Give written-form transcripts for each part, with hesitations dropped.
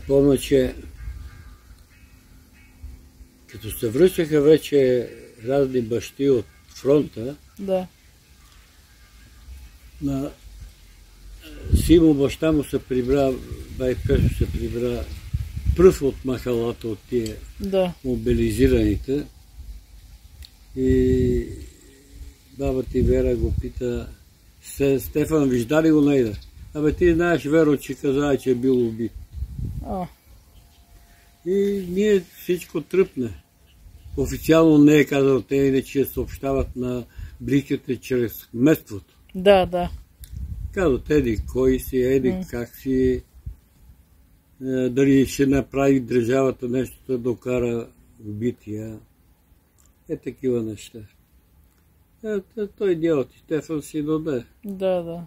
помня, че като се връщаха вече разни бащи от фронта, да. На Симо баща му се прибра, бай Пешо се прибра пръв от махалата, от тия мобилизираните. И баба ти Вера го пита: Стефан, вижда ли го найде? Абе, ти знаеш, Веро, че каза, че е бил убит. И ние всичко тръпне. Официално не е казал, те иначе съобщават на близките чрез кметството. Да. Казват, еди кой си, еди как си, дали ще направи държавата нещо да докара убития. Такива неща. Той дядо ти Стефан си доде. Да.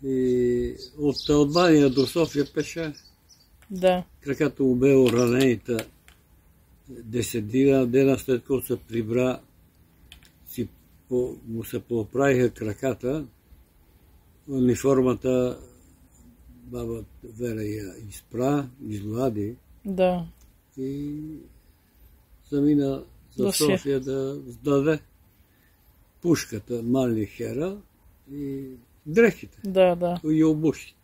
И от Албания до София пеша. Да. Краката му бе оранените 10 дена след като се прибра, му се поправиха краката, униформата баба Вера я изпра, изглади и замина за София да сдаде пушката, Малихера и дрехите. И обушите.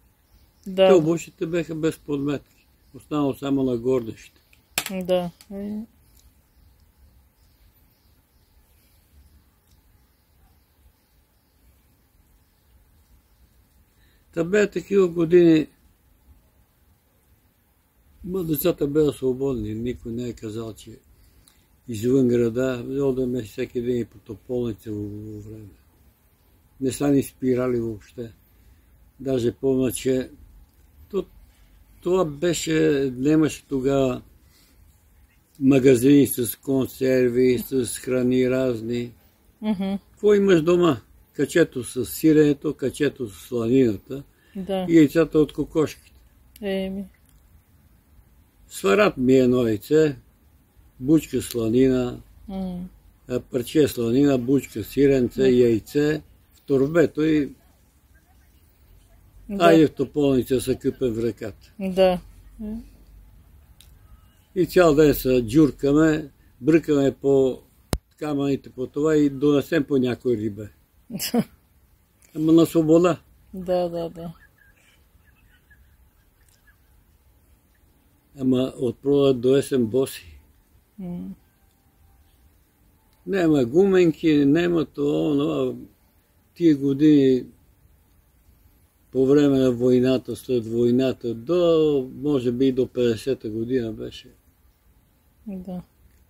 Те обушите беха без подметки. Останало само на гордещите. Да. Та бе такива години, децата бяха свободни. Никой не е казал, че извън града, водаме всеки ден и по тополница във време. Не са ни спирали въобще. Даже помня, че това беше, нямаше тогава магазини с консерви, с храни разни. Какво имаш дома? Качето с сиренето, качето с сланината и яйцата от кокошките. Сварат ми едно яйце, бучка сланина, парче сланина, бучка сиренце, яйце в торбето и айде в тополница се къпем в ръката. И цял ден се джуркаме, бръкаме по камъните по това и донесем по някой рибе. Ама на свобода. Да. Ама от пролет до есен боси. Нема гуменки, нема това, но тия години по време на войната, след войната, може би до 50-та година беше.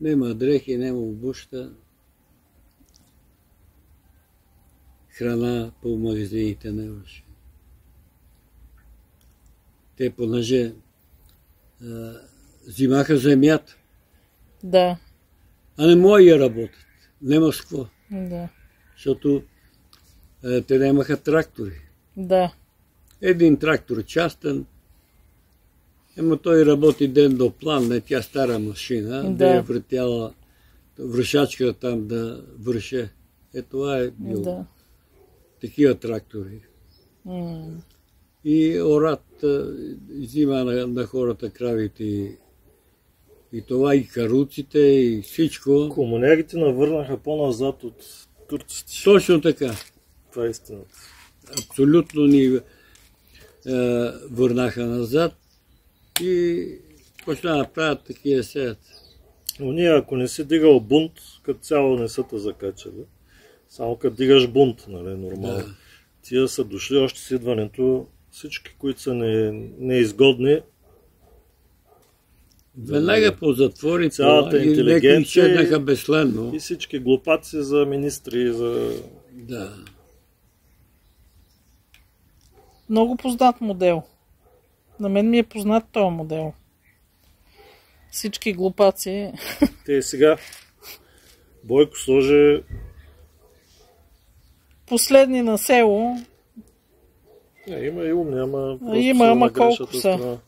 Нема дрехи, нема обуща. Храна по магазините нямаше. Те понеже взимаха земята. А не могат да работят. Нема с какво. Защото те нямаха трактори. Един трактор частен, ама той работи ден до план, не тя стара машина, да е въртяла вършачка там да върше. Това е било. Такива трактори. И орат взима на хората кравите и това, и каруците, и всичко. Комунерите навърнаха по-назад от турците. Точно така. Това е истината. Абсолютно ни върнаха назад и почна да правят такива сеят. Но ние, ако не си дигал бунт, като цяло не са те закачали. Само като дигаш бунт, нали, нормално. Тия са дошли още с идването, всички, които са неизгодни. Веднага по затвори, цялата интелигенция безследно. И всички глупаци за министри, за... Много познат модел. На мен ми е познат този модел. Всички глупаци. Те сега Бойко сложи последни на село. Има и умни, ама... Има, ама колко са.